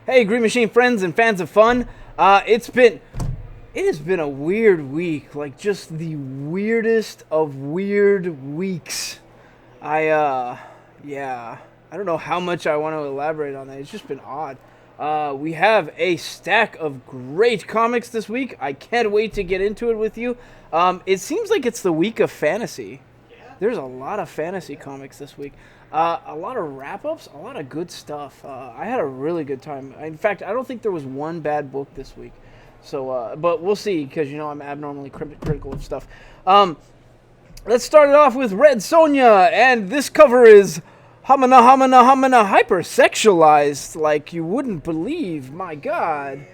Hey, Green Machine friends and fans of fun. It has been a weird week, like just the weirdest of weird weeks. I yeah, I don't know how much I want to elaborate on that. It's just been odd. We have a stack of great comics this week. I can't wait to get into it with you. It seems like it's the week of fantasy. There's a lot of fantasy comics this week. A lot of wrap-ups, a lot of good stuff. I had a really good time. In fact, I don't think there was one bad book this week. So, but we'll see, because I'm abnormally critical of stuff. Let's start it off with Red Sonja, and this cover is hamana hypersexualized, like you wouldn't believe. My God.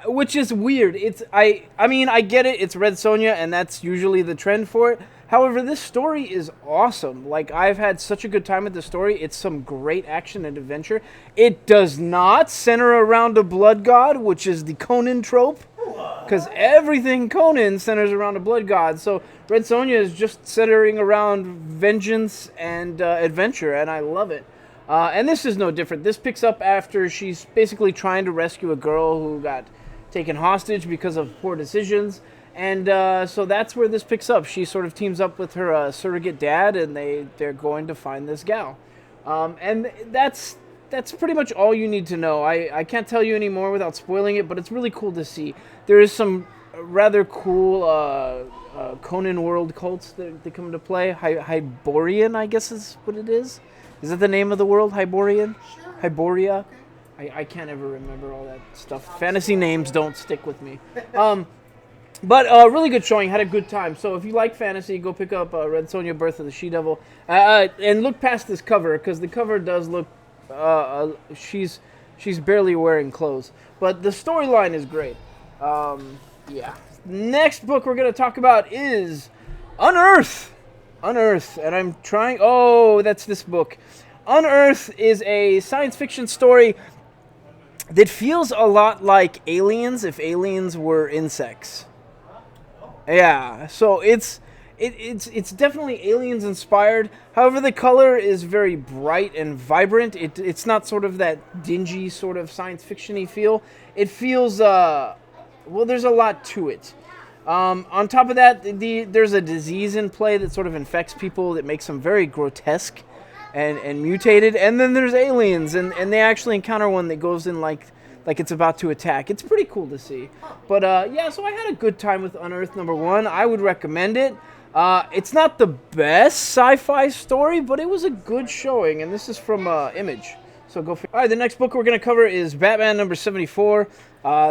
Which is weird. I mean, I get it. It's Red Sonja, and that's usually the trend for it. However, this story is awesome. Like, I've had such a good time with the story. It's some great action and adventure. It does not center around a blood god, which is the Conan trope, because everything Conan centers around a blood god. So Red Sonja is just centering around vengeance and adventure, and I love it. And this is no different. This picks up after she's basically trying to rescue a girl who got taken hostage because of poor decisions. And so that's where this picks up. She sort of teams up with her surrogate dad, and they're going to find this gal. And that's pretty much all you need to know. I can't tell you any more without spoiling it, but it's really cool to see. There is some rather cool Conan world cults that come into play. Hyborian, I guess is what it is. Is that the name of the world, Hyborian? Sure. Hyboria? I can't ever remember all that stuff. Fantasy names don't stick with me. But really good showing. Had a good time. So if you like fantasy, go pick up Red Sonja, Birth of the She-Devil. And look past this cover, because the cover does look... she's barely wearing clothes. But the storyline is great. Yeah. Next book we're going to talk about is Unearth. Unearth. And I'm trying... Oh, that's this book. Unearth is a science fiction story that feels a lot like Aliens if aliens were insects. Yeah, so it's definitely Aliens inspired. However, the color is very bright and vibrant. It's not sort of that dingy sort of science fiction-y feel. It feels well, there's a lot to it. On top of that, there's a disease in play that sort of infects people that makes them very grotesque and mutated. And then there's aliens, and they actually encounter one that goes in like it's about to attack. It's pretty cool to see. But yeah, so I had a good time with Unearth #1. I would recommend it. It's not the best sci-fi story, but it was a good showing, and this is from Image. So go. All right, the next book we're going to cover is Batman #74.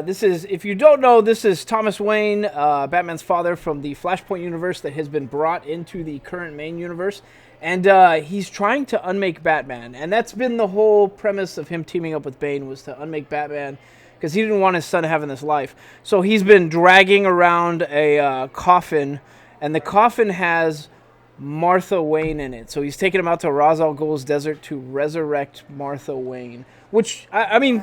This is, if you don't know, this is Thomas Wayne, Batman's father from the Flashpoint universe that has been brought into the current main universe. And he's trying to unmake Batman. And that's been the whole premise of him teaming up with Bane, was to unmake Batman, because he didn't want his son having this life. So he's been dragging around a coffin, and the coffin has Martha Wayne in it. So he's taking him out to Ra's al Ghul's desert to resurrect Martha Wayne. Which, I mean...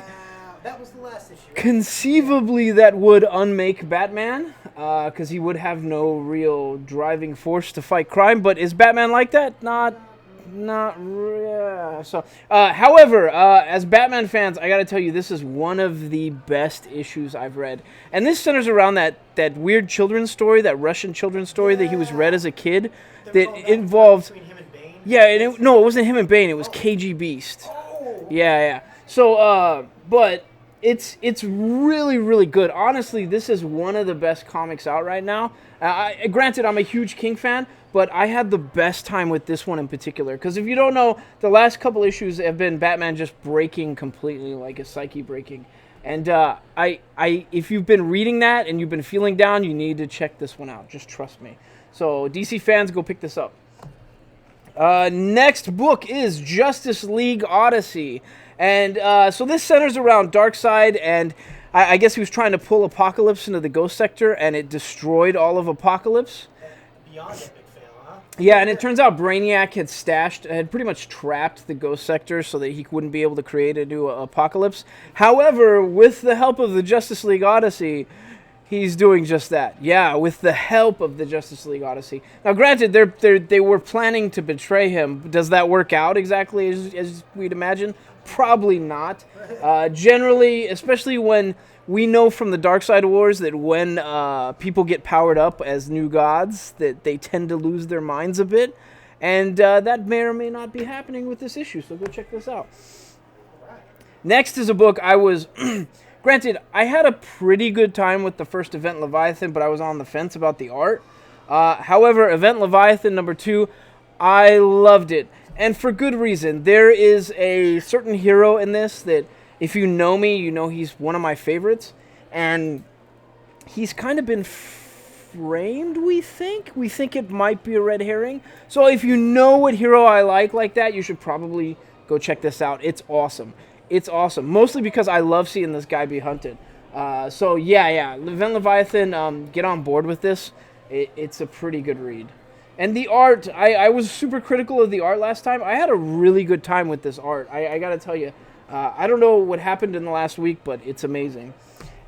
That was the last issue. Conceivably, that would unmake Batman, because he would have no real driving force to fight crime. But is Batman like that? Not. So, however, as Batman fans, I got to tell you, this is one of the best issues I've read, and this centers around that weird children's story, that Russian children's story that he was read as a kid, that involved. Him and Bane? Yeah, and no, it wasn't him and Bane. It was KG Beast. Oh. Yeah. So, but. It's really, really good. Honestly, this is one of the best comics out right now. Granted, I'm a huge King fan, but I had the best time with this one in particular. Because if you don't know, the last couple issues have been Batman just breaking completely, like a psyche breaking. And if you've been reading that and you've been feeling down, you need to check this one out. Just trust me. So DC fans, go pick this up. Next book is Justice League Odyssey. And so this centers around Darkseid, and I guess he was trying to pull Apocalypse into the Ghost Sector, and it destroyed all of Apocalypse. Beyond epic fail, huh? Yeah, and it turns out Brainiac had pretty much trapped the Ghost Sector so that he wouldn't be able to create a new Apocalypse. However, with the help of the Justice League Odyssey, he's doing just that. Yeah, with the help of the Justice League Odyssey. Now, granted, they were planning to betray him. Does that work out exactly as we'd imagine? Probably not. Generally, especially when we know from the Dark Side Wars that when people get powered up as new gods, that they tend to lose their minds a bit. And that may or may not be happening with this issue, so go check this out. Next is a book I was... Granted, I had a pretty good time with the first Event Leviathan, but I was on the fence about the art. However, Event Leviathan #2, I loved it. And for good reason. There is a certain hero in this that, if you know me, you know he's one of my favorites. And he's kind of been framed, we think. We think it might be a red herring. So if you know what hero I like that, you should probably go check this out. It's awesome. It's awesome. Mostly because I love seeing this guy be hunted. So yeah. Event Leviathan, get on board with this. It's a pretty good read. And the art, I was super critical of the art last time. I had a really good time with this art. I got to tell you, I don't know what happened in the last week, but it's amazing.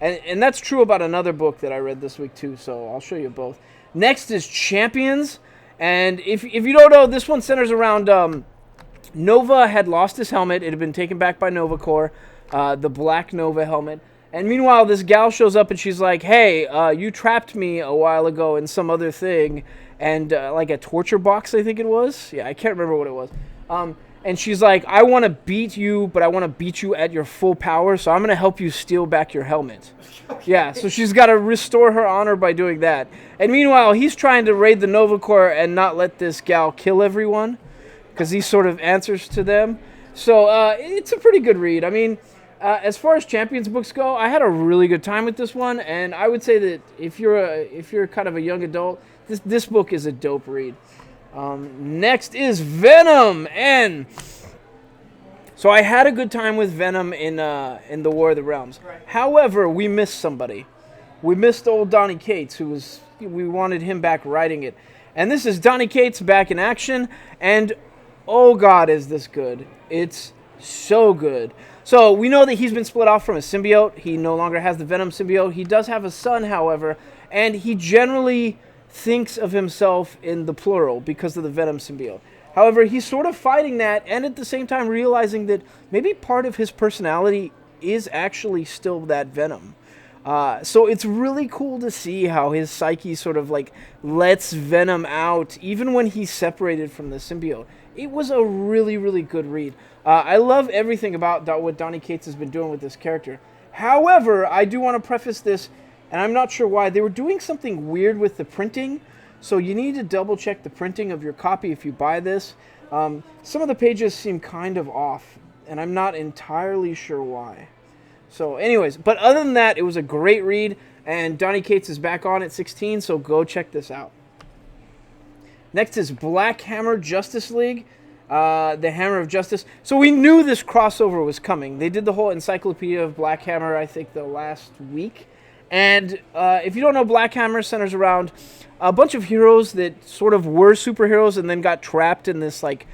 And that's true about another book that I read this week too, so I'll show you both. Next is Champions. And if you don't know, this one centers around... Nova had lost his helmet. It had been taken back by Nova Corps, the black Nova helmet. And meanwhile, this gal shows up and she's like, hey, you trapped me a while ago in some other thing. And like a torture box, I think it was. Yeah, I can't remember what it was. And she's like, I want to beat you, but I want to beat you at your full power. So I'm going to help you steal back your helmet. Yeah, so she's got to restore her honor by doing that. And meanwhile, he's trying to raid the Nova Corps and not let this gal kill everyone, because he sort of answers to them. So it's a pretty good read. I mean, as far as Champions books go, I had a really good time with this one, and I would say that if you're kind of a young adult, this book is a dope read. Next is Venom, and so I had a good time with Venom in the War of the Realms. Right. However, we missed somebody. We missed old Donny Cates, we wanted him back writing it. And this is Donny Cates back in action, and oh God, is this good. It's so good. So we know that he's been split off from a symbiote. He no longer has the Venom symbiote. He does have a son, however, and he generally thinks of himself in the plural because of the Venom symbiote. However, he's sort of fighting that and at the same time realizing that maybe part of his personality is actually still that Venom. So it's really cool to see how his psyche sort of like lets Venom out even when he's separated from the symbiote. It was a really, really good read. I love everything about what Donny Cates has been doing with this character. However, I do want to preface this, and I'm not sure why. They were doing something weird with the printing, so you need to double check the printing of your copy if you buy this. Some of the pages seem kind of off, and I'm not entirely sure why. So anyways, but other than that, it was a great read, and Donny Cates is back on at 16, so go check this out. Next is Black Hammer Justice League, the Hammer of Justice. So we knew this crossover was coming. They did the whole Encyclopedia of Black Hammer, I think, the last week. And if you don't know, Black Hammer centers around a bunch of heroes that sort of were superheroes and then got trapped in this, like,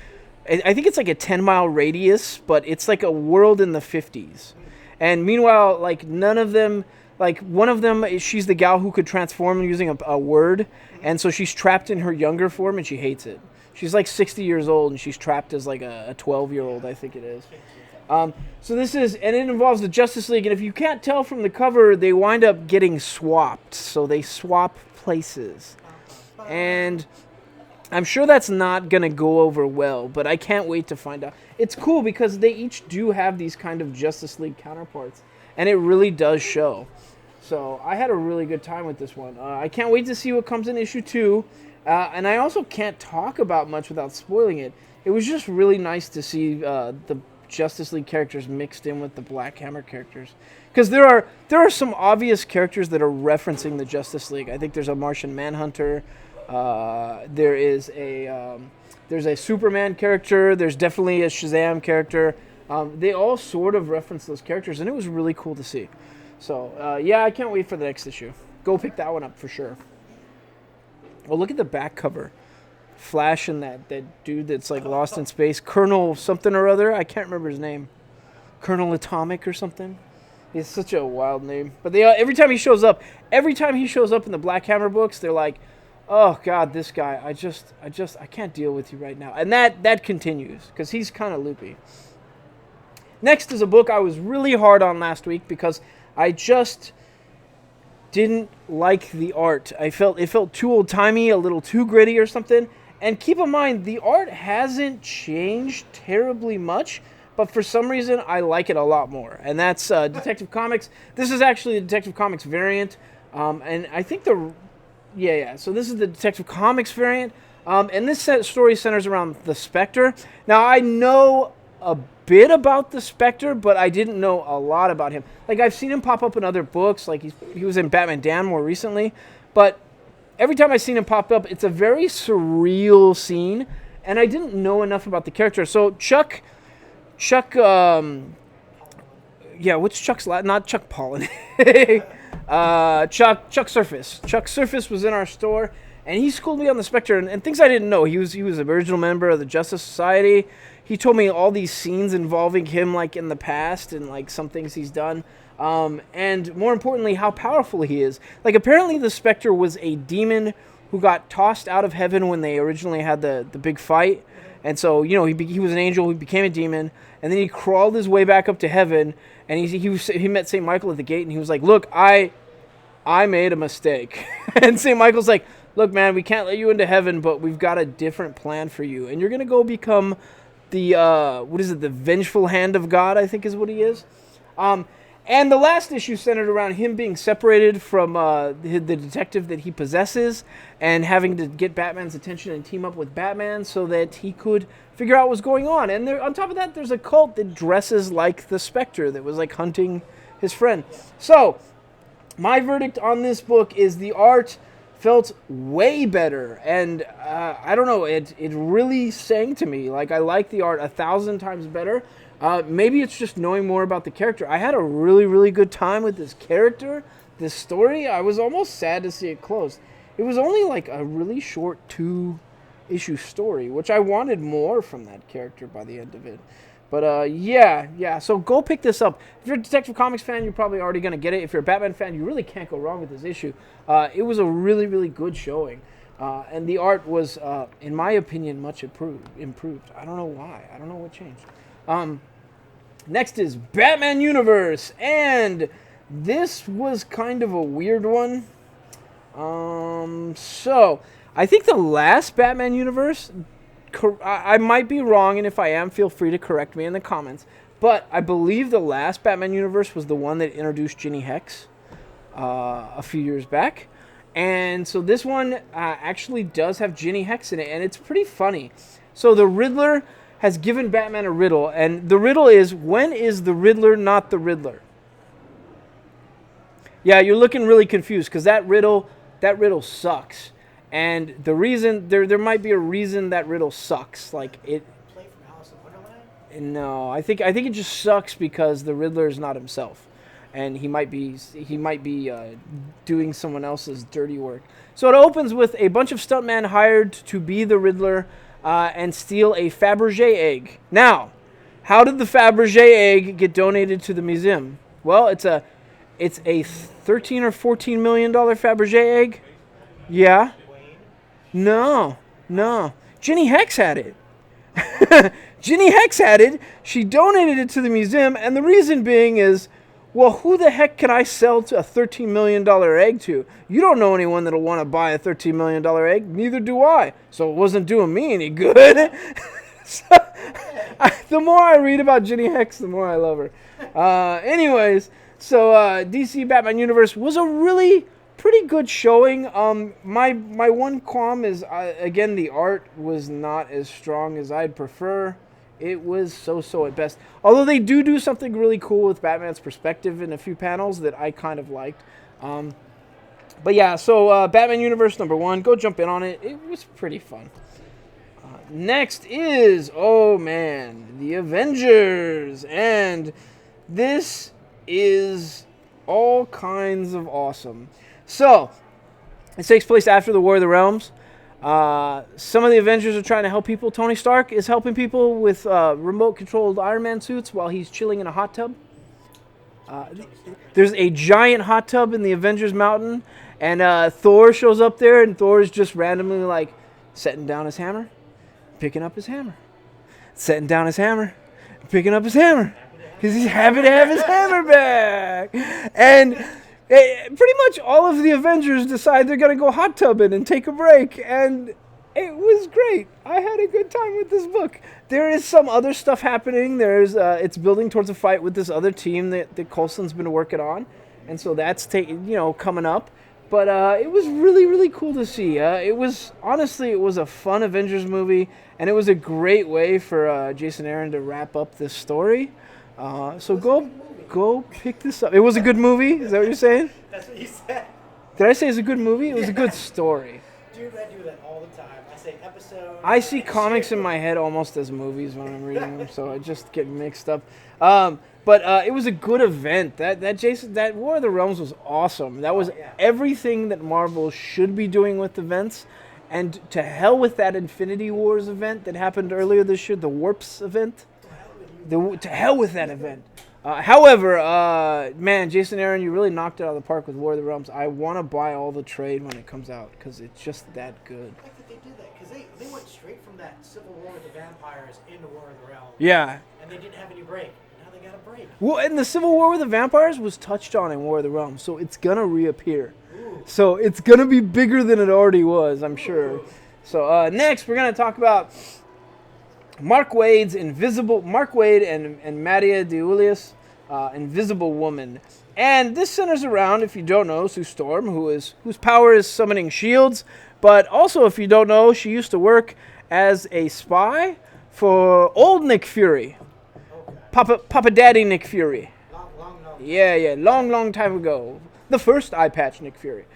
I think it's like a 10-mile radius, but it's like a world in the 50s. And meanwhile, like, none of them... Like, one of them, she's the gal who could transform using a word, and so she's trapped in her younger form, and she hates it. She's like 60 years old, and she's trapped as like a 12-year-old, I think it is. So this is, and it involves the Justice League, and if you can't tell from the cover, they wind up getting swapped. So they swap places. And I'm sure that's not going to go over well, but I can't wait to find out. It's cool because they each do have these kind of Justice League counterparts, and it really does show. So I had a really good time with this one. I can't wait to see what comes in issue 2. And I also can't talk about much without spoiling it. It was just really nice to see the Justice League characters mixed in with the Black Hammer characters. Because there are some obvious characters that are referencing the Justice League. I think there's a Martian Manhunter. There's a Superman character. There's definitely a Shazam character. They all sort of reference those characters, and it was really cool to see. So, yeah, I can't wait for the next issue. Go pick that one up for sure. Well, look at the back cover. Flash and that dude that's like lost in space. Colonel something or other. I can't remember his name. Colonel Atomic or something. It's such a wild name. But they every time he shows up in the Black Hammer books, they're like, oh, God, this guy, I can't deal with you right now. And that continues, because he's kind of loopy. Next is a book I was really hard on last week because I just didn't like the art. It felt too old-timey, a little too gritty or something. And keep in mind, the art hasn't changed terribly much, but for some reason, I like it a lot more. And that's Detective Comics. This is actually the Detective Comics variant. And I think so this is the Detective Comics variant. And this story centers around the Spectre. Now, I know a bit about the Spectre, but I didn't know a lot about him. Like, I've seen him pop up in other books. Like, he was in Batman Dan more recently. But every time I've seen him pop up, it's a very surreal scene. And I didn't know enough about the character. So Chuck, what's Chuck's last? Not Chuck Pollan. Chuck Surface. Chuck Surface was in our store, and he schooled me on the Spectre and things I didn't know. He was an original member of the Justice Society. He told me all these scenes involving him, like in the past, and like some things he's done. And more importantly, how powerful he is. Like, apparently the Spectre was a demon who got tossed out of heaven when they originally had the big fight. And so, he was an angel who became a demon, and then he crawled his way back up to heaven, and he met St. Michael at the gate, and he was like, "Look, I made a mistake." And St. Michael's like, "Look, man, we can't let you into heaven, but we've got a different plan for you, and you're going to go become the, the vengeful hand of God," I think is what he is. And the last issue centered around him being separated from the detective that he possesses and having to get Batman's attention and team up with Batman so that he could figure out what's going on. And on top of that, there's a cult that dresses like the Spectre that was like hunting his friend. So, my verdict on this book is the art felt way better. And I don't know, it really sang to me. Like, I like the art 1,000 times better. Maybe it's just knowing more about the character. I had a really, really good time with this character, this story. I was almost sad to see it closed. It was only like a really short 2-issue story, which I wanted more from that character by the end of it. But yeah. So go pick this up. If you're a Detective Comics fan, you're probably already going to get it. If you're a Batman fan, you really can't go wrong with this issue. It was a really, really good showing. And the art was, in my opinion, much improved. I don't know why. I don't know what changed. Next is Batman Universe, and this was kind of a weird one. So I think the last Batman Universe, I might be wrong, and if I am, feel free to correct me in the comments, but I believe the last Batman Universe was the one that introduced Ginny Hex a few years back. And so this one actually does have Ginny Hex in it, and it's pretty funny. So the Riddler has given Batman a riddle, and the riddle is, when is the Riddler not the Riddler? Yeah, you're looking really confused because that riddle sucks. And the reason there might be a reason that riddle sucks. Like it. Play from Alice in Wonderland? No, I think it just sucks because the Riddler is not himself, and he might be doing someone else's dirty work. So it opens with a bunch of stuntmen hired to be the Riddler. And steal a Fabergé egg. Now, how did the Fabergé egg get donated to the museum? Well, it's a $13 or $14 million Fabergé egg. Yeah. No. Ginny Hex had it. Ginny Hex had it. She donated it to the museum, and the reason being is, well, who the heck can I sell to a $13 million egg to? You don't know anyone that'll want to buy a $13 million egg. Neither do I. So it wasn't doing me any good. The more I read about Ginny Hex, the more I love her. Anyways, so DC Batman Universe was a really pretty good showing. My one qualm is, again, the art was not as strong as I'd prefer. It was so at best. Although they do something really cool with Batman's perspective in a few panels that I kind of liked. But yeah, so Batman Universe #1, go jump in on it. It was pretty fun. Next is, oh man, the Avengers. And this is all kinds of awesome. So, it takes place after the War of the Realms. Some of the Avengers are trying to help people. Tony Stark is helping people with remote-controlled Iron Man suits while he's chilling in a hot tub. There's a giant hot tub in the Avengers Mountain, and Thor shows up there, and Thor is just randomly, like, setting down his hammer, picking up his hammer, setting down his hammer, picking up his hammer. because he's happy to have his hammer back. And pretty much all of the Avengers decide they're going to go hot tubbing and take a break. And it was great. I had a good time with this book. There is some other stuff happening. It's building towards a fight with this other team that Coulson's been working on. And so that's coming up. But it was really, really cool to see. It was a fun Avengers movie, and it was a great way for Jason Aaron to wrap up this story. So go pick this up. It was a good movie. Is that what you're saying? That's what you said. Did I say it's a good movie? It was a good story. Dude, I do that all the time. I say episode. I see comics in my head almost as movies when I'm reading them, so I just get mixed up. But it was a good event. That War of the Realms was awesome. That was everything that Marvel should be doing with events. And to hell with that Infinity Wars event that happened earlier this year, the Warps event. To hell with that event. However, man, Jason Aaron, you really knocked it out of the park with War of the Realms. I want to buy all the trade when it comes out because it's just that good. I like that they did that because they went straight from that Civil War with the vampires into War of the Realms. Yeah. And they didn't have any break. Now they got a break. Well, and the Civil War with the vampires was touched on in War of the Realms, so it's going to reappear. Ooh. So it's going to be bigger than it already was, I'm sure. Ooh. So next, we're going to talk about Mark Waid and Madia DeUlius, Invisible Woman. And this centers around, if you don't know, Sue Storm, whose power is summoning shields. But also, if you don't know, she used to work as a spy for old Nick Fury. Okay. Papa Daddy Nick Fury. Long time ago. The first eye patch Nick Fury.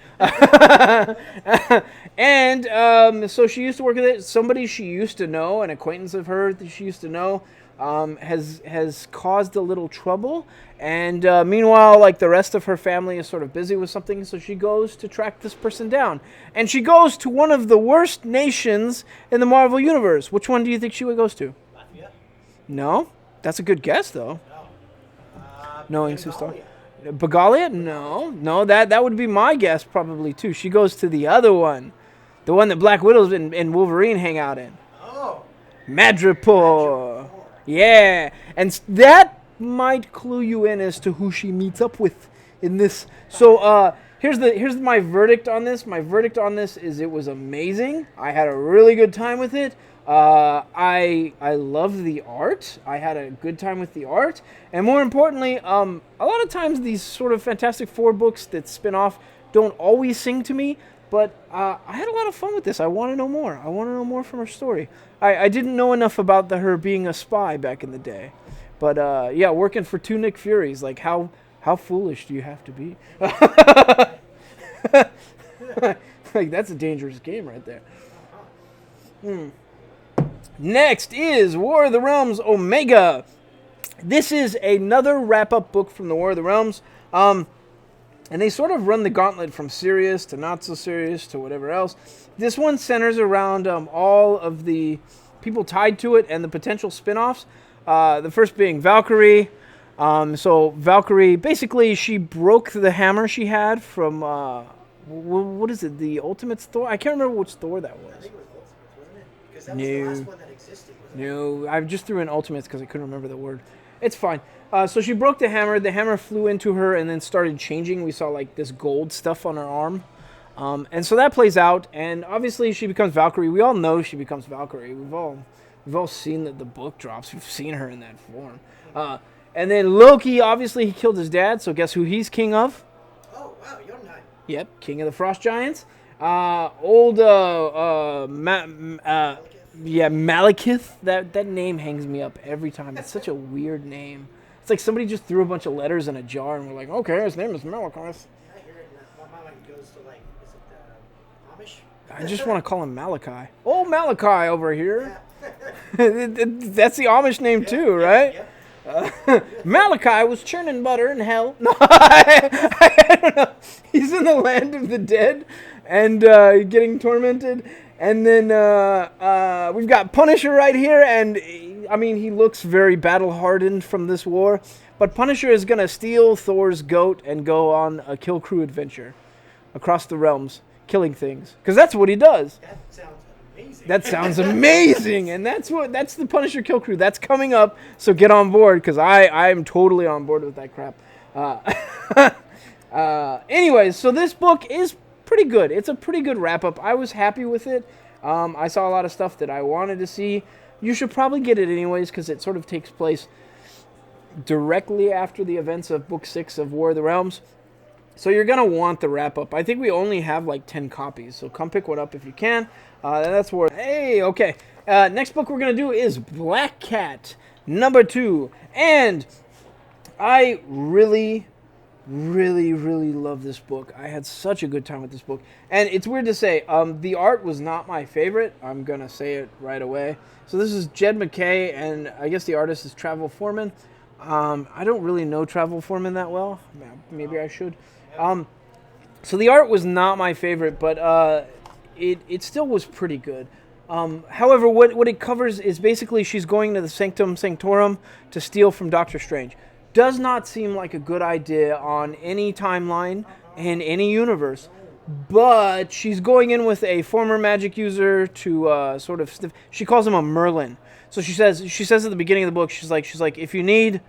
And so she used to work with it. Somebody she used to know, an acquaintance of her that she used to know, has caused a little trouble. And meanwhile, like the rest of her family is sort of busy with something, so she goes to track this person down. And she goes to one of the worst nations in the Marvel Universe. Which one do you think she goes to? Latvia? No? That's a good guess, though. No. Knowing Sue Storm. Bagalia? No, that would be my guess probably too. She goes to the other one, the one that Black Widow and Wolverine hang out in. Oh, Madripoor. Yeah, and that might clue you in as to who she meets up with in this. So here's my verdict on this. My verdict on this is it was amazing. I had a really good time with it. I love the art. I had a good time with the art. And more importantly, a lot of times these sort of Fantastic Four books that spin off don't always sing to me, but I had a lot of fun with this. I want to know more. I want to know more from her story. I didn't know enough about her being a spy back in the day. But yeah, working for two Nick Furies, like how foolish do you have to be? Like that's a dangerous game right there. Next is War of the Realms Omega. This is another wrap-up book from the War of the Realms. And they sort of run the gauntlet from serious to not so serious to whatever else. This one centers around all of the people tied to it and the potential spin-offs. The first being Valkyrie. So Valkyrie, basically she broke the hammer she had from, what is it, the Ultimates Thor? I can't remember which Thor that was. I think it was Ultimates, wasn't it? Because that was the last one that existed. No, I just threw in Ultimates because I couldn't remember the word. It's fine. So she broke the hammer. The hammer flew into her and then started changing. We saw like this gold stuff on her arm. And so that plays out. And obviously she becomes Valkyrie. We all know she becomes Valkyrie. We've all seen that the book drops. We've seen her in that form. And then Loki, obviously he killed his dad. So guess who he's king of? Oh, wow, Jotunheim. Yep, king of the Frost Giants. Malekith. That name hangs me up every time. It's such a weird name. It's like somebody just threw a bunch of letters in a jar and we're like, okay, his name is Malekith. I hear it. My mind goes to like, is it Amish? I just want to call him Malachi. Oh, Malachi over here. That's the Amish name too, right? Yeah. Malachi was churning butter in hell. No, I don't know. He's in the land of the dead and getting tormented. And then we've got Punisher right here. And, I mean, he looks very battle-hardened from this war. But Punisher is going to steal Thor's goat and go on a kill crew adventure across the realms, killing things. Because that's what he does. That sounds amazing. That sounds amazing, and that's the Punisher Kill Crew. That's coming up, so get on board because I'm totally on board with that crap. Anyways, so this book is pretty good. It's a pretty good wrap up. I was happy with it. I saw a lot of stuff that I wanted to see. You should probably get it anyways because it sort of takes place directly after the events of Book 6 of War of the Realms. So you're going to want the wrap-up. I think we only have like 10 copies, so come pick one up if you can. That's where... Hey, okay. Next book we're going to do is Black Cat, number 2. And I really love this book. I had such a good time with this book. And it's weird to say, the art was not my favorite. I'm going to say it right away. So this is Jed MacKay, and I guess the artist is Travel Foreman. I don't really know Travel Foreman that well. Maybe I should. So the art was not my favorite, but it still was pretty good. However, what it covers is basically she's going to the Sanctum Sanctorum to steal from Doctor Strange. Does not seem like a good idea on any timeline in any universe. But she's going in with a former magic user to sort of she calls him a Merlin. So she says at the beginning of the book, she's like if you need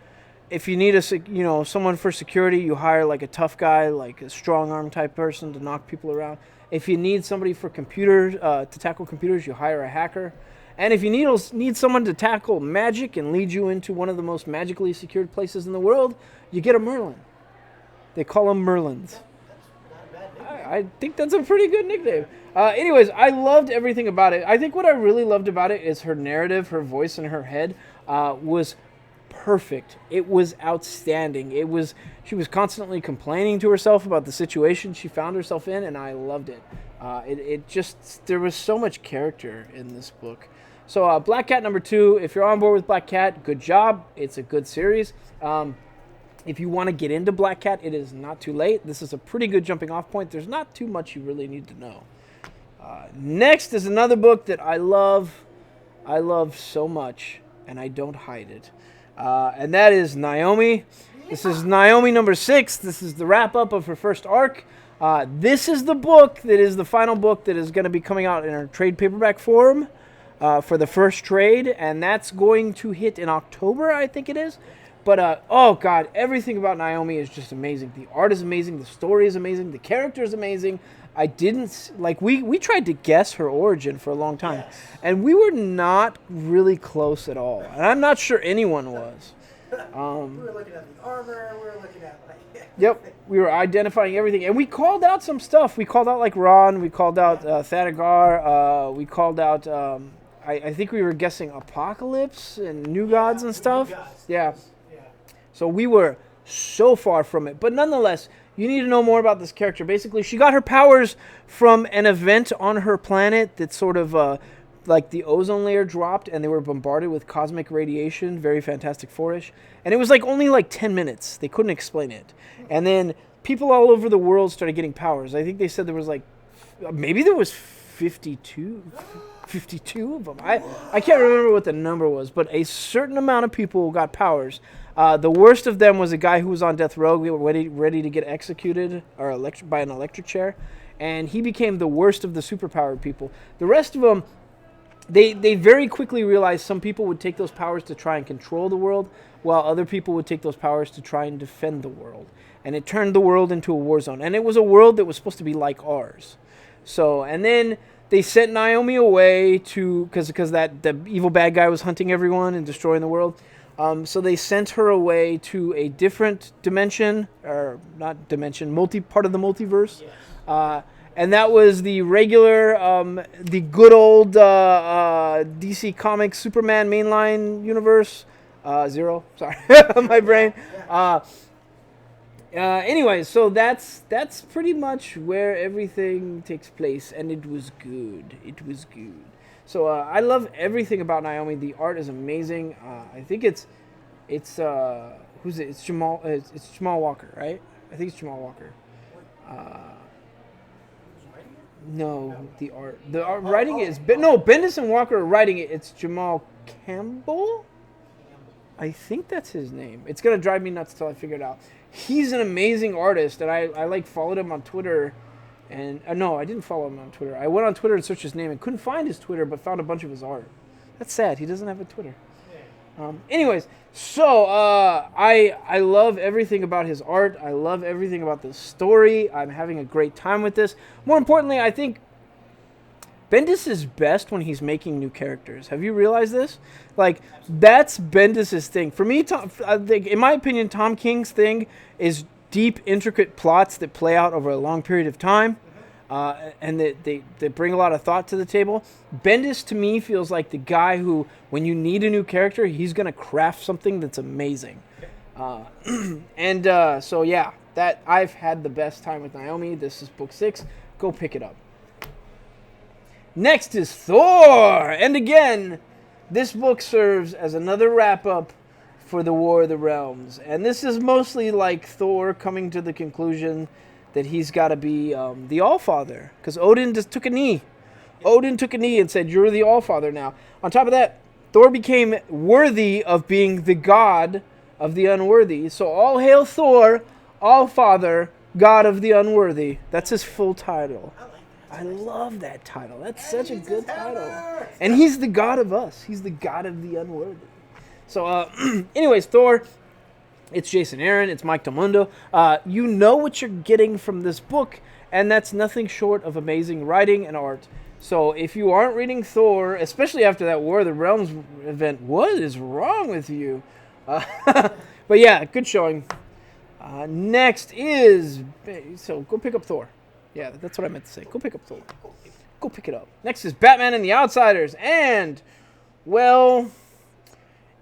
someone for security, you hire like a tough guy, like a strong arm type person to knock people around. If you need somebody for computers to tackle computers, you hire a hacker. And if you need someone to tackle magic and lead you into one of the most magically secured places in the world, you get a Merlin. They call them Merlins. I think that's a pretty good nickname. Anyways, I loved everything about it. I think what I really loved about it is her narrative, her voice in her head was perfect. It was outstanding. She was constantly complaining to herself about the situation she found herself in, and I loved it. There was so much character in this book. So Black Cat number 2, if you're on board with Black Cat, good job. It's a good series. If you want to get into Black Cat, it is not too late. This is a pretty good jumping off point. There's not too much you really need to know. Next is another book that I love so much, and I don't hide it. And that is Naomi. This is Naomi number 6. This is the wrap-up of her first arc. This is the book that is the final book that is going to be coming out in our trade paperback form for the first trade, and that's going to hit in October, I think it is. But, oh, God, everything about Naomi is just amazing. The art is amazing. The story is amazing. The character is amazing. I didn't, like, we tried to guess her origin for a long time. Yes. And we were not really close at all. And I'm not sure anyone was. We were looking at the armor. We were looking at, like... Yep, we were identifying everything. And we called out some stuff. We called out, like, Ron. We called out Thanagar. We called out, I think we were guessing Apocalypse and New Gods and stuff. New Gods. Yeah. So we were so far from it. But nonetheless, you need to know more about this character. Basically, she got her powers from an event on her planet that sort of, like the ozone layer dropped and they were bombarded with cosmic radiation, very Fantastic Four-ish. And it was like only like 10 minutes. They couldn't explain it. And then people all over the world started getting powers. I think they said there was like, maybe there was 52 of them. I can't remember what the number was, but a certain amount of people got powers. The worst of them was a guy who was on death row. We were ready to get executed or by an electric chair. And he became the worst of the superpowered people. The rest of them, they very quickly realized some people would take those powers to try and control the world, while other people would take those powers to try and defend the world. And it turned the world into a war zone. And it was a world that was supposed to be like ours. So, and then they sent Naomi away because the evil bad guy was hunting everyone and destroying the world. So they sent her away to a different dimension, or not dimension, part of the multiverse. Yes. And that was the regular, the good old DC Comics Superman mainline universe. Zero, sorry, my brain. Anyway, so that's pretty much where everything takes place, and it was good. It was good. So I love everything about Naomi. The art is amazing. I think it's who's it? It's Jamal. It's Jamal Walker, right? I think it's Jamal Walker. No, the art. The art writing is Bendis and Walker are writing it. It's Jamal Campbell. I think that's his name. It's gonna drive me nuts until I figure it out. He's an amazing artist, and I like followed him on Twitter. And no, I didn't follow him on Twitter. I went on Twitter and searched his name and couldn't find his Twitter, but found a bunch of his art. That's sad. He doesn't have a Twitter. Anyways, so I love everything about his art. I love everything about the story. I'm having a great time with this. More importantly, I think Bendis is best when he's making new characters. Have you realized this? Like, that's Bendis' thing. For me, I think, in my opinion, Tom King's thing is deep, intricate plots that play out over a long period of time. And they bring a lot of thought to the table. Bendis, to me, feels like the guy who, when you need a new character, he's going to craft something that's amazing. So, yeah, that I've had the best time with Naomi. This is book 6. Go pick it up. Next is Thor! And again, this book serves as another wrap-up for the War of the Realms. And this is mostly like Thor coming to the conclusion that he's got to be the Allfather. Because Odin just took a knee. Odin took a knee and said, you're the Allfather now. On top of that, Thor became worthy of being the god of the unworthy. So all hail Thor, Allfather, god of the unworthy. That's his full title. I love that title. That's such a good title. And he's the god of us. He's the god of the unworthy. So, anyways, Thor... It's Jason Aaron. It's Mike Del Mundo. You know what you're getting from this book, and that's nothing short of amazing writing and art. So if you aren't reading Thor, especially after that War of the Realms event, what is wrong with you? But yeah, good showing. Next is... So go pick up Thor. Yeah, that's what I meant to say. Go pick up Thor. Go pick it up. Next is Batman and the Outsiders. And, well...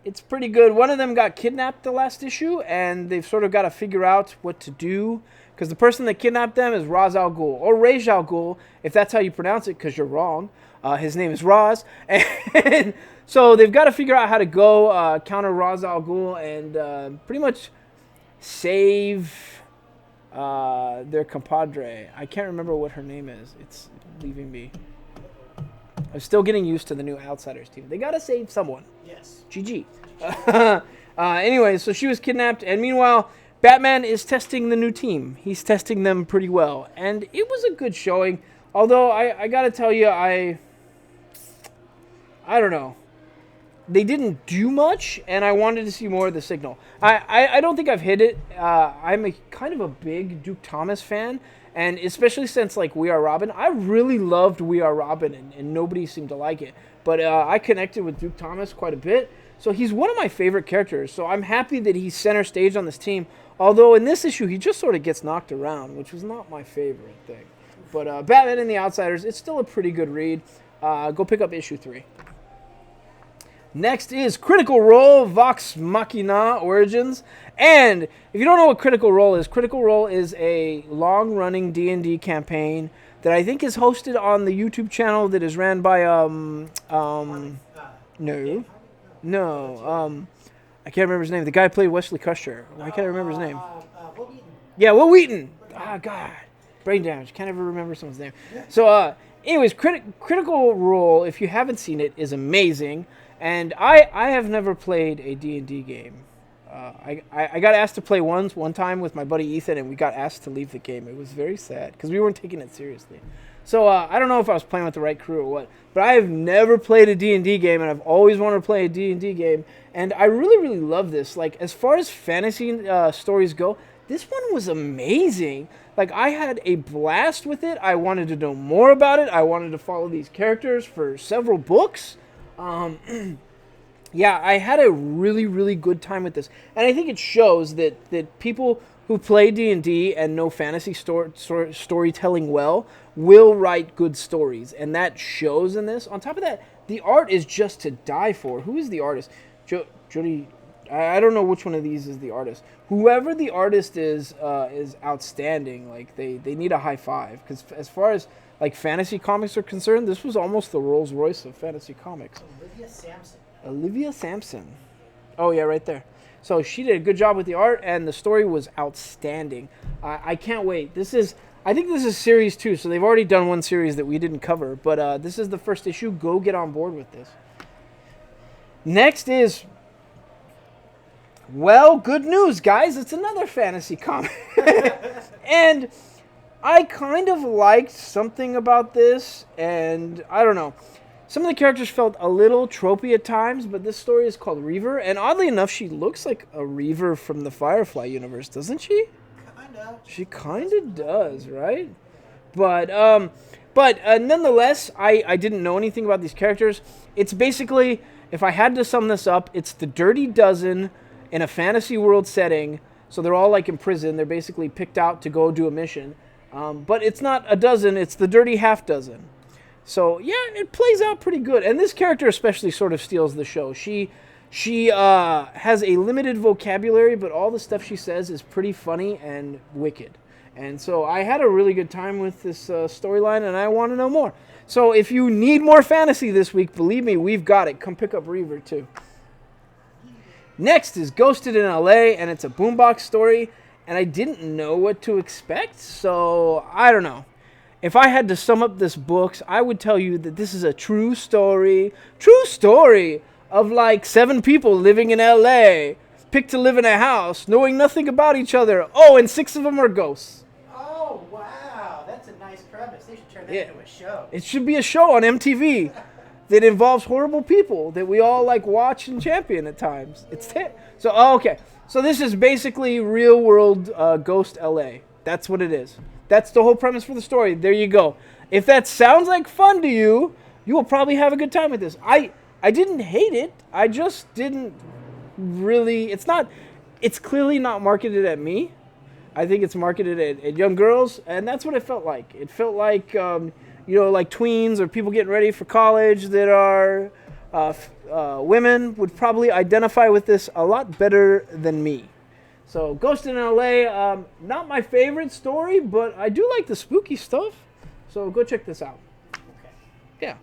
It's pretty good. One of them got kidnapped the last issue, and they've sort of got to figure out what to do. Because the person that kidnapped them is Ra's al Ghul, or Ra's al Ghul, if that's how you pronounce it, because you're wrong. His name is Ra's. And so they've got to figure out how to go counter Ra's al Ghul and pretty much save their compadre. I can't remember what her name is. It's leaving me. I'm still getting used to the new Outsiders team. They got to save someone. Yes. GG. Anyway, so she was kidnapped, and meanwhile, Batman is testing the new team. He's testing them pretty well, and it was a good showing. Although, I gotta tell you, I don't know. They didn't do much, and I wanted to see more of the signal. I don't think I've hit it. I'm a kind of a big Duke Thomas fan, and especially since, like, We Are Robin, I really loved We Are Robin, and nobody seemed to like it. But I connected with Duke Thomas quite a bit, so he's one of my favorite characters. So I'm happy that he's center stage on this team, although in this issue, he just sort of gets knocked around, which was not my favorite thing. But Batman and the Outsiders, it's still a pretty good read. Go pick up issue 3. Next is Critical Role Vox Machina Origins. And if you don't know what Critical Role is a long-running D&D campaign that I think is hosted on the YouTube channel that is ran by I can't remember his name. The guy who played Wesley Crusher. Why can't I remember his name? Will Wheaton. Yeah, Will Wheaton. Ah, God. Brain damage. Can't ever remember someone's name. So, anyways, Critical Role, if you haven't seen it, is amazing. And I have never played a D&D game. I got asked to play one time with my buddy Ethan, and we got asked to leave the game. It was very sad, because we weren't taking it seriously. So I don't know if I was playing with the right crew or what, but I have never played a D&D game, and I've always wanted to play a D&D game. And I really, really love this. Like, as far as fantasy stories go, this one was amazing. Like, I had a blast with it. I wanted to know more about it. I wanted to follow these characters for several books. Yeah, I had a really, really good time with this. And I think it shows that people who play D&D and know fantasy storytelling well will write good stories. And that shows in this. On top of that, the art is just to die for. Who is the artist? Jody... I don't know which one of these is the artist. Whoever the artist is outstanding. Like, they need a high five. Because as far as, like, fantasy comics are concerned, this was almost the Rolls Royce of fantasy comics. Olivia Sampson. Oh, yeah, right there. So she did a good job with the art, and the story was outstanding. I can't wait. I think this is series 2, so they've already done one series that we didn't cover. But this is the first issue. Go get on board with this. Next is... Well, good news, guys. It's another fantasy comic. And I kind of liked something about this, and I don't know. Some of the characters felt a little tropey at times, but this story is called Reaver, and oddly enough, she looks like a Reaver from the Firefly universe, doesn't she? Kinda. She kind of does, right? But nonetheless, I didn't know anything about these characters. It's basically, if I had to sum this up, it's the Dirty Dozen in a fantasy world setting. So they're all like in prison. They're basically picked out to go do a mission. But it's not a dozen, it's the Dirty Half Dozen. So yeah, it plays out pretty good. And this character especially sort of steals the show. She has a limited vocabulary, but all the stuff she says is pretty funny and wicked. And so I had a really good time with this storyline, and I want to know more. So if you need more fantasy this week, believe me, we've got it. Come pick up Reaver too. Next is Ghosted in LA, and it's a boombox story, and I didn't know what to expect, so I don't know. If I had to sum up this book, I would tell you that this is a true story of like 7 people living in LA, picked to live in a house, knowing nothing about each other. Oh, and 6 of them are ghosts. Oh, wow. That's a nice premise. They should turn that into a show. It should be a show on MTV that involves horrible people that we all like watch and champion at times. Okay. So this is basically real world Ghost LA. That's what it is. That's the whole premise for the story. There you go. If that sounds like fun to you, you will probably have a good time with this. I didn't hate it. I just didn't really. It's clearly not marketed at me. I think it's marketed at young girls, and that's what it felt like. It felt like, like tweens or people getting ready for college that are women would probably identify with this a lot better than me. So Ghost in LA, not my favorite story, but I do like the spooky stuff. So go check this out. Okay.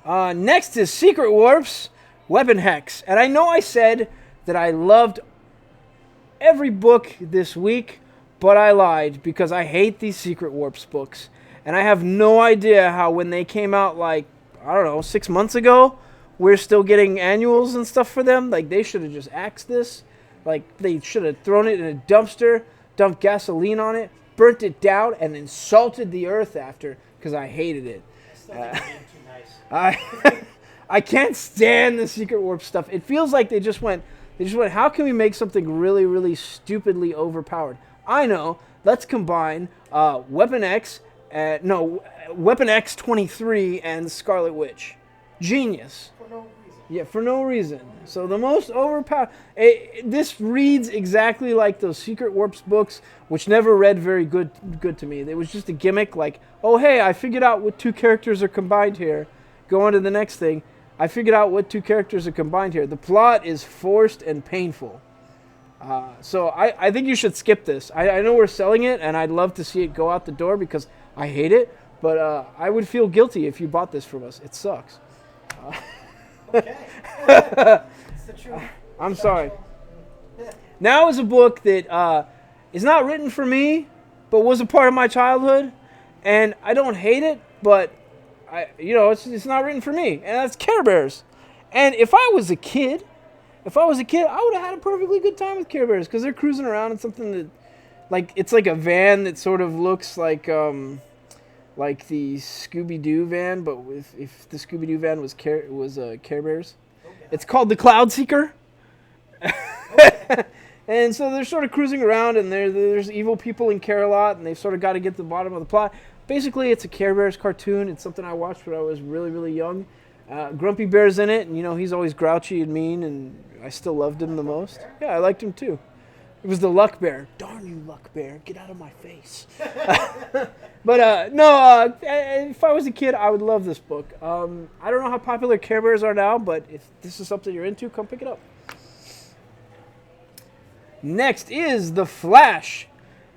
Yeah. Next is Secret Warps, Weapon Hex. And I know I said that I loved every book this week, but I lied because I hate these Secret Warps books. And I have no idea how when they came out 6 months ago, we're still getting annuals and stuff for them. Like, they should have just axed this. Like, they should have thrown it in a dumpster, dumped gasoline on it, burnt it down, and then salted the earth after, because I hated it. Still think you're being too nice. I can't stand the Secret Warp stuff. It feels like they just went, how can we make something really, really stupidly overpowered? I know. Let's combine Weapon X, Weapon X 23 and Scarlet Witch. Genius. For no reason. Yeah, for no reason. So the most overpowered. This reads exactly like those Secret Warps books, which never read very good to me. It was just a gimmick, like, oh hey, I figured out what 2 characters are combined here. Go on to the next thing. I figured out what 2 characters are combined here. The plot is forced and painful. So I think you should skip this. I know we're selling it, and I'd love to see it go out the door because I hate it. But I would feel guilty if you bought this from us. It sucks. Okay. It's the truth. I'm sorry. Now is a book that is not written for me, but was a part of my childhood, and I don't hate it, but it's not written for me, and that's Care Bears. And if I was a kid, I would have had a perfectly good time with Care Bears because they're cruising around in something that, like, it's like a van that sort of looks like the Scooby-Doo van, but if the Scooby-Doo van was Care Bears. Okay. It's called the Cloud Seeker. And so they're sort of cruising around, and there's evil people in Care-a-Lot, and they've sort of got to get to the bottom of the plot. Basically, it's a Care Bears cartoon. It's something I watched when I was really, really young. Grumpy Bear's in it, and he's always grouchy and mean, and I still loved him the most. Yeah, I liked him too. It was the Luck Bear. Darn you, Luck Bear. Get out of my face. But if I was a kid, I would love this book. I don't know how popular Care Bears are now, but if this is something you're into, come pick it up. Next is The Flash.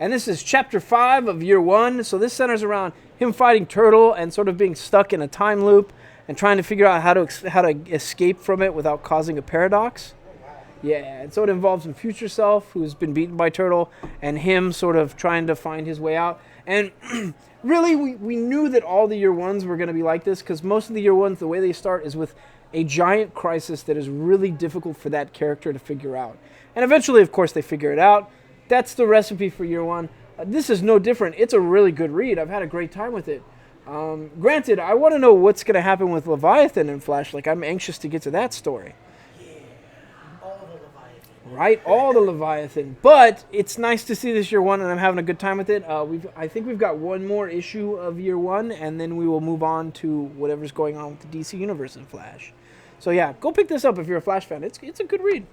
And this is chapter 5 of year 1. So this centers around him fighting Turtle and sort of being stuck in a time loop and trying to figure out how to escape from it without causing a paradox. Yeah, and so it involves his future self, who's been beaten by Turtle, and him sort of trying to find his way out. And really, we knew that all the year 1s were going to be like this, because most of the year 1s, the way they start is with a giant crisis that is really difficult for that character to figure out. And eventually, of course, they figure it out. That's the recipe for year 1. This is no different. It's a really good read. I've had a great time with it. Granted, I want to know what's going to happen with Leviathan in Flash. Like, I'm anxious to get to that story. All the Leviathan. Right? All the Leviathan. But it's nice to see this year one, and I'm having a good time with it. I think we've got one more issue of year one, and then we will move on to whatever's going on with the DC Universe in Flash. So yeah, go pick this up if you're a Flash fan. It's a good read.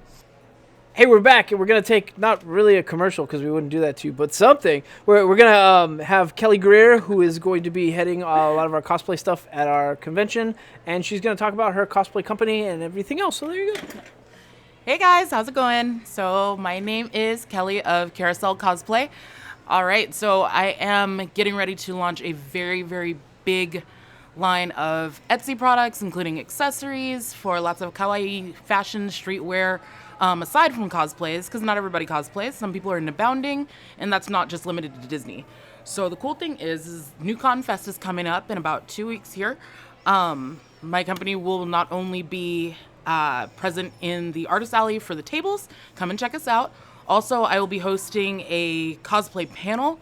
Hey, we're back, and we're going to take, not really a commercial, because we wouldn't do that to you, but something. We're going to have Kelly Greer, who is going to be heading a lot of our cosplay stuff at our convention, and she's going to talk about her cosplay company and everything else. So there you go. Hey guys, how's it going? So my name is Kelly of Carousel Cosplay. All right, so I am getting ready to launch a very, very big line of Etsy products, including accessories for lots of kawaii fashion, streetwear, aside from cosplays, because not everybody cosplays. Some people are into bounding, and that's not just limited to Disney. So the cool thing is NewCon Fest is coming up in about 2 weeks here. My company will not only be present in the Artist Alley for the tables. Come and check us out. Also, I will be hosting a cosplay panel.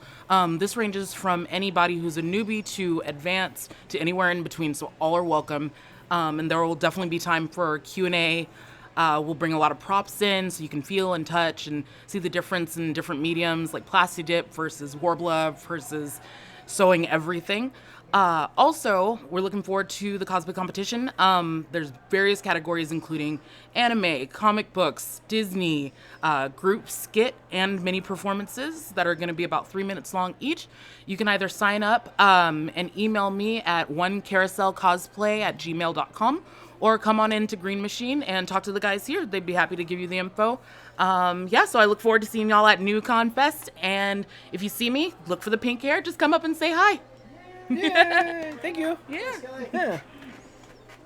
This ranges from anybody who's a newbie to advanced to anywhere in between, so all are welcome. And there will definitely be time for Q&A. We'll bring a lot of props in so you can feel and touch and see the difference in different mediums, like Plasti Dip versus Worbla versus sewing everything. Also, we're looking forward to the cosplay competition. There's various categories, including anime, comic books, Disney, group skit, and mini performances that are going to be about 3 minutes long each. You can either sign up and email me at onecarouselcosplay@gmail.com or come on into Green Machine and talk to the guys here. They'd be happy to give you the info. So I look forward to seeing y'all at NewCon Fest. And if you see me, look for the pink hair. Just come up and say hi. Yay, thank you. Yeah.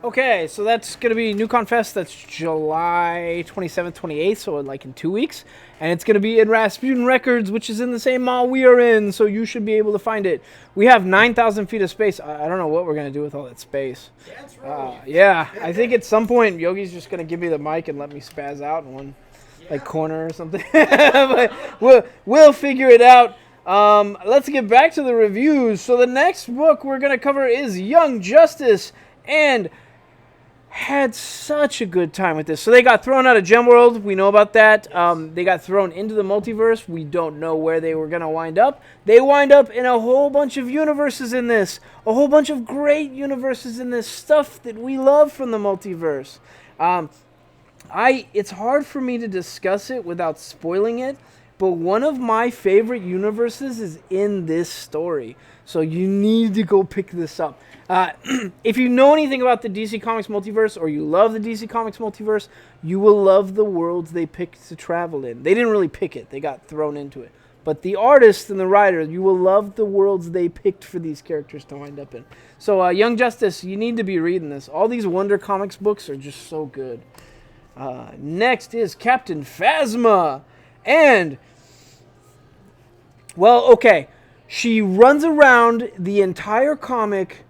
Okay, so that's going to be NewCon Fest. That's July 27th, 28th, so like in 2 weeks. And it's going to be in Rasputin Records, which is in the same mall we are in, so you should be able to find it. We have 9,000 feet of space. I don't know what we're going to do with all that space. That's right. Yeah, I think at some point Yogi's just going to give me the mic and let me spaz out in one corner or something. But we'll figure it out. Let's get back to the reviews. So the next book we're going to cover is Young Justice, and had such a good time with this. So they got thrown out of Gemworld. We know about that. They got thrown into the multiverse. We don't know where they were going to wind up. They wind up in a whole bunch of universes in this. A whole bunch of great universes in this. Stuff that we love from the multiverse. It's hard for me to discuss it without spoiling it. But one of my favorite universes is in this story. So you need to go pick this up. If you know anything about the DC Comics multiverse, or you love the DC Comics multiverse, you will love the worlds they picked to travel in. They didn't really pick it. They got thrown into it. But the artist and the writer, you will love the worlds they picked for these characters to wind up in. So Young Justice, you need to be reading this. All these Wonder Comics books are just so good. Next is Captain Phasma. And, well, okay. She runs around the entire comic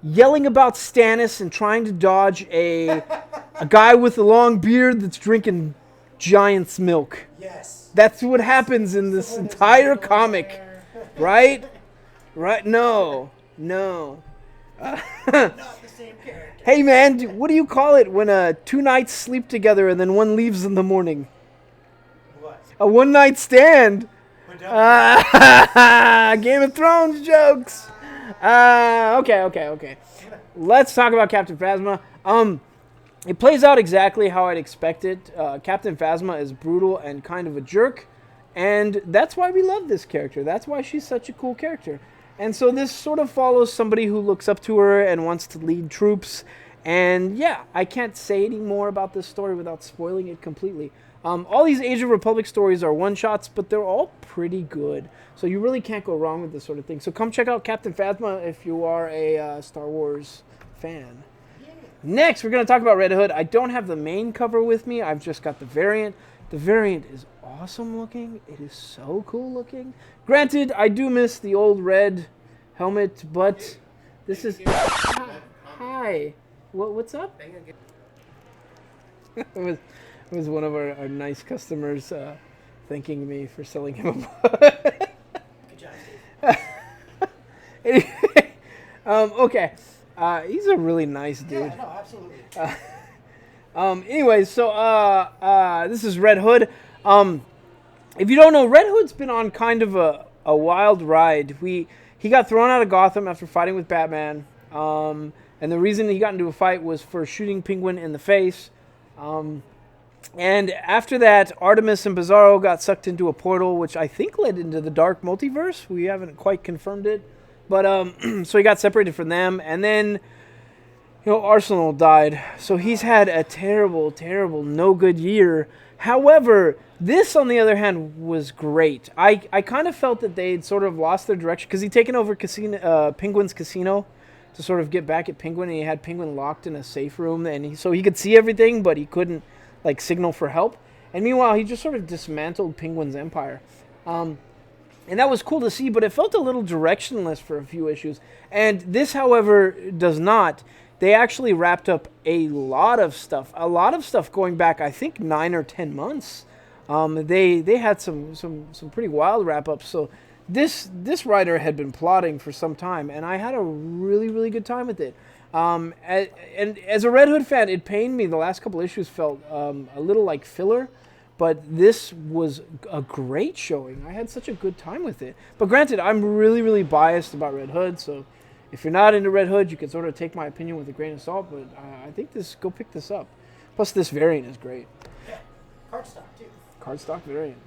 yelling about Stannis and trying to dodge a guy with a long beard that's drinking Giant's milk. Yes. That's what happens in this entire comic. Right? Right? No. Not the same character. Hey, man, what do you call it when two knights sleep together and then one leaves in the morning? What? A one-night stand. Game of Thrones jokes. Okay. Let's talk about Captain Phasma. It plays out exactly how I'd expected. Captain Phasma is brutal and kind of a jerk, and that's why we love this character. That's why she's such a cool character. And so this sort of follows somebody who looks up to her and wants to lead troops. And yeah, I can't say any more about this story without spoiling it completely. All these Age of Republic stories are one-shots, but they're all pretty good. So you really can't go wrong with this sort of thing. So come check out Captain Phasma if you are a Star Wars fan. Yeah. Next, we're going to talk about Red Hood. I don't have the main cover with me. I've just got the variant. The variant is awesome looking. It is so cool looking. Granted, I do miss the old red helmet, but this is... Hi. What's up? It was one of our nice customers thanking me for selling him a book. Okay. He's a really nice dude. Yeah, no, absolutely. Anyways, so this is Red Hood. If you don't know, Red Hood's been on kind of a wild ride. He got thrown out of Gotham after fighting with Batman. And the reason he got into a fight was for shooting Penguin in the face. And after that, Artemis and Bizarro got sucked into a portal, which I think led into the Dark Multiverse. We haven't quite confirmed it. But so he got separated from them. And then, Arsenal died. So he's had a terrible, terrible, no good year. However, this, on the other hand, was great. I kind of felt that they'd sort of lost their direction because he'd taken over Penguin's casino to sort of get back at Penguin, and he had Penguin locked in a safe room, and so he could see everything, but he couldn't signal for help. And meanwhile, he just sort of dismantled Penguin's empire. And that was cool to see, but it felt a little directionless for a few issues. And this, however, does not. They actually wrapped up a lot of stuff going back, I think, 9 or 10 months. They had some pretty wild wrap-ups. So this writer had been plotting for some time, and I had a really, really good time with it. And as a Red Hood fan, it pained me. The last couple issues felt a little like filler. But this was a great showing. I had such a good time with it. But granted, I'm really, really biased about Red Hood. So if you're not into Red Hood, you can sort of take my opinion with a grain of salt. But I think go pick this up. Plus, this variant is great. Yeah, cardstock too. Cardstock variant.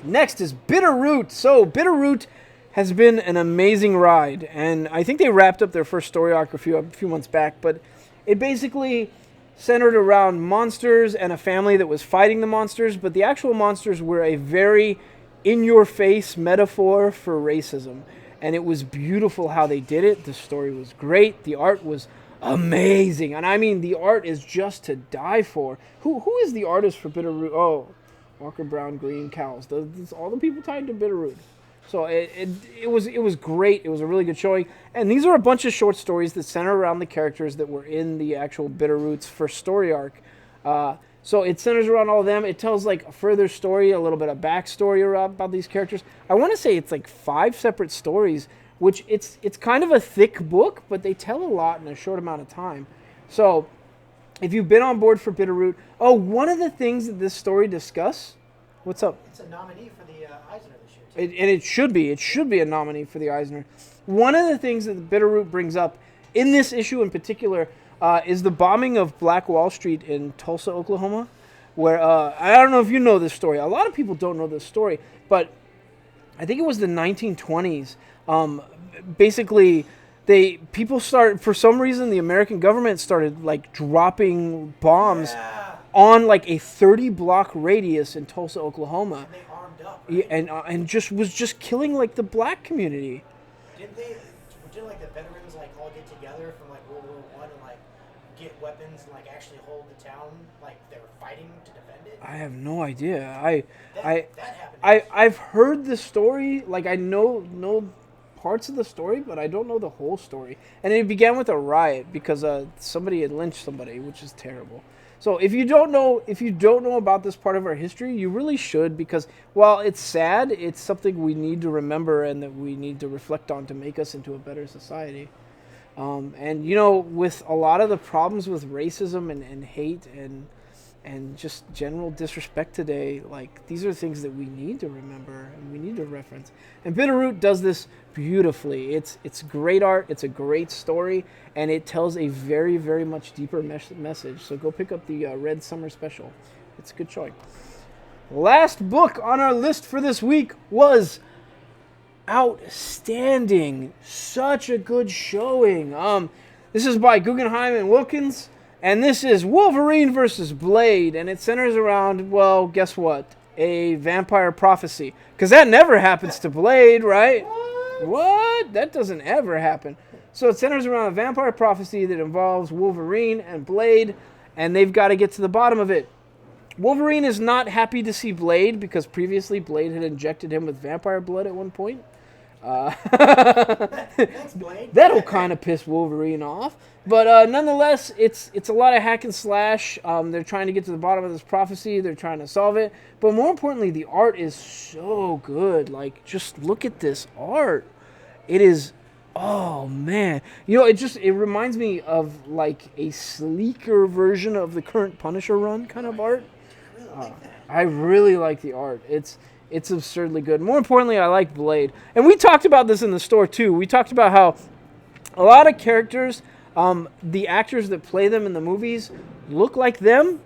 Next is Bitterroot. So Bitterroot has been an amazing ride. And I think they wrapped up their first story arc a few months back. But it basically centered around monsters and a family that was fighting the monsters, but the actual monsters were a very in-your-face metaphor for racism. And it was beautiful how they did it. The story was great. The art was amazing. And I mean, the art is just to die for. Who is the artist for Bitterroot? Oh, Walker Brown Green Cowles. All the people tied to Bitterroot. So it was great. It was a really good showing. And these are a bunch of short stories that center around the characters that were in the actual Bitterroot's first story arc. So it centers around all of them. It tells a further story, a little bit of backstory about these characters. I want to say it's 5 separate stories, which it's kind of a thick book, but they tell a lot in a short amount of time. So if you've been on board for Bitterroot, one of the things that this story discuss, what's up? It's a nominee for the Eisner this year too. And it should be a nominee for the Eisner. One of the things that the Bitterroot brings up in this issue in particular is the bombing of Black Wall Street in Tulsa, Oklahoma, where I don't know if you know this story. A lot of people don't know this story, but I think it was the 1920s. Basically, for some reason, the American government started dropping bombs on a 30-block radius in Tulsa, Oklahoma. And they armed up, right? And was just killing the black community. Didn't the veterans all get together from World War I and get weapons and actually hold the town they were fighting to defend it? I have no idea. That happened. I've heard the story. I know parts of the story, but I don't know the whole story. And it began with a riot because somebody had lynched somebody, which is terrible. So if you don't know about this part of our history, you really should, because while it's sad, it's something we need to remember and that we need to reflect on to make us into a better society. And with a lot of the problems with racism and hate and just general disrespect today, these are things that we need to remember and we need to reference. And Bitterroot does this beautifully. It's great art, it's a great story, and it tells a very, very much deeper message. So go pick up the Red Summer Special. It's a good showing. Last book on our list for this week was outstanding. Such a good showing. This is by Guggenheim and Wilkins. And this is Wolverine versus Blade, and it centers around, well, guess what? A vampire prophecy. Because that never happens to Blade, right? What? That doesn't ever happen. So it centers around a vampire prophecy that involves Wolverine and Blade, and they've got to get to the bottom of it. Wolverine is not happy to see Blade, because previously Blade had injected him with vampire blood at one point. Thanks, Blade. That'll kind of piss Wolverine off. But nonetheless, it's a lot of hack and slash. They're trying to get to the bottom of this prophecy. They're trying to solve it. But more importantly, the art is so good. Just look at this art. It is Oh man, you know, it reminds me of like a sleeker version of the current Punisher run kind of art. I really like that. I really like the art. It's absurdly good. More importantly, I like Blade. And we talked about this in the store too. We talked about how a lot of characters, the actors that play them in the movies look like them.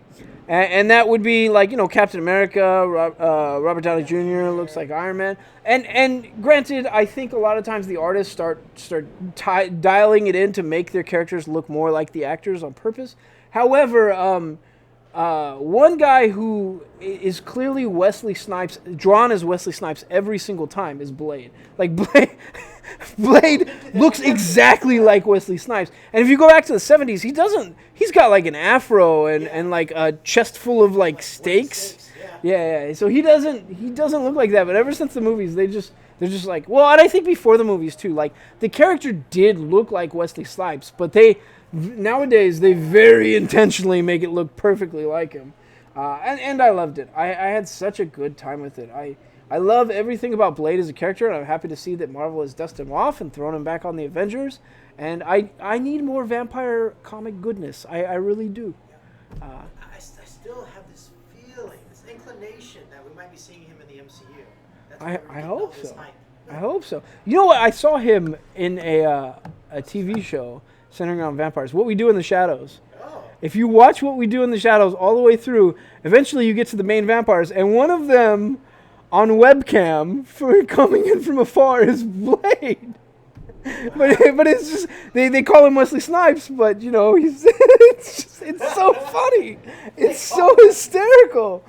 And that would be like, you know, Captain America, Robert Downey Jr. looks like Iron Man. And granted, I think a lot of times the artists start dialing it in to make their characters look more like the actors on purpose. However, one guy who is clearly Wesley Snipes, drawn as Wesley Snipes every single time, is Blade. Like Blade looks exactly like Wesley Snipes. And if you go back to the 70s, he's got like an afro and like a chest full of like steaks. Yeah. So he doesn't look like that. But ever since the movies, they're just like, well, and I think before the movies too, like the character did look like Wesley Snipes, but nowadays they very intentionally make it look perfectly like him. And I loved it. I had such a good time with it. I love everything about Blade as a character, and I'm happy to see that Marvel has dusted him off and thrown him back on the Avengers. And I need more vampire comic goodness. I really do. I still have this feeling, this inclination that we might be seeing him in the MCU. That's why we're I getting all hope this so. hype. I hope so. You know what? I saw him in a TV show centering on vampires. What We Do in the Shadows. Oh, If you watch What We Do in the Shadows all the way through, eventually you get to the main vampires, and one of them on webcam for coming in from afar is Blade. But it's just they call him Wesley Snipes, but you know it's so funny, it's so hysterical.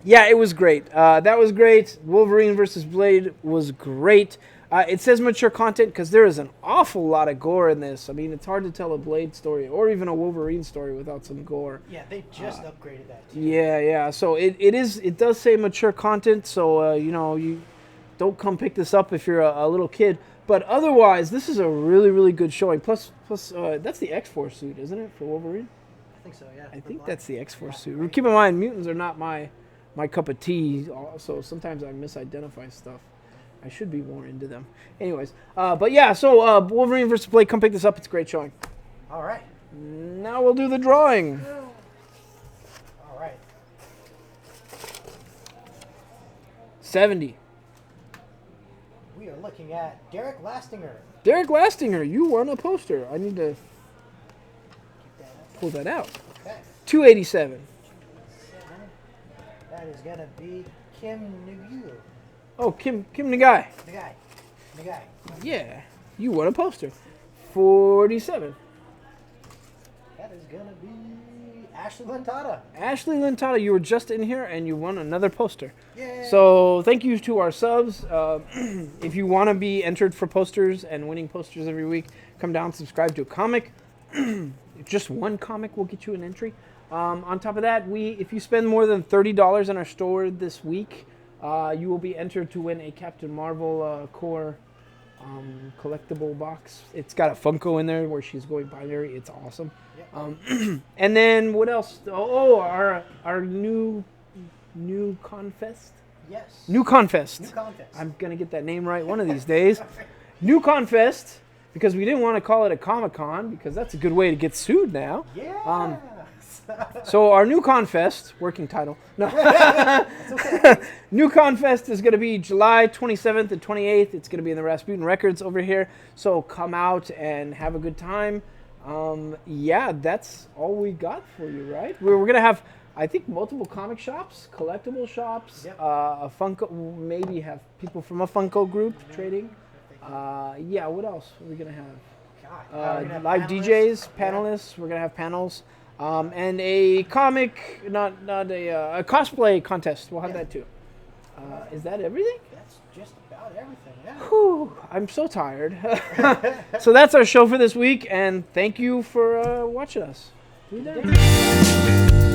Yeah, it was great. That was great. Wolverine versus Blade was great. It says mature content because there is an awful lot of gore in this. I mean, it's hard to tell a Blade story or even a Wolverine story without some gore. yeah, they just upgraded that too. Yeah. So it does say mature content. So you know, you don't come pick this up if you're a little kid. But otherwise, this is a really, really good showing. Plus, that's the X-Force suit, isn't it, for Wolverine? I think so, yeah. I think Black. that's the X-Force suit. Right. Keep in mind, mutants are not my cup of tea. So sometimes I misidentify stuff. I should be more into them. Anyways, but yeah, so Wolverine versus Blade, come pick this up. It's a great showing. All right. Now we'll do the drawing. All right. 70. We are looking at Derek Lastinger. Derek Lastinger, you won a poster. I need to Keep that up. pull that out. Okay. 287. That is going to be Kim Nagu. Oh, Kim Nagai. The guy. Yeah, you won a poster. 47. That is going to be Ashley Lentata. Ashley Lentata, you were just in here and you won another poster. Yay. So thank you to our subs. If you want to be entered for posters and winning posters every week, come down, subscribe to a comic. Just one comic will get you an entry. On top of that, if you spend more than $30 in our store this week, you will be entered to win a Captain Marvel core collectible box. It's got a Funko in there where she's going binary. It's awesome. Yep. And then what else? Our new Confest. Yes. New Confest. New contest. I'm gonna get that name right one of these days. New Confest, because we didn't want to call it a Comic-Con because that's a good way to get sued now. Yeah. So our New Confest, working title. No. New Confest is going to be July 27th and 28th. It's going to be in the Rasputin Records over here. So come out and have a good time. Yeah, that's all we got for you, right? We're going to have, I think, multiple comic shops, collectible shops, Yep. a Funko, maybe have people from a Funko group trading. Yeah, what else are we going to have? God. We're gonna have Live panelists. DJs, Yeah. panelists. We're gonna have panels, and a comic, not a cosplay contest. We'll have Yeah. that too. Is that everything? That's just about everything. Yeah. Whew, I'm so tired. So that's our show for this week, and thank you for watching us. See you then.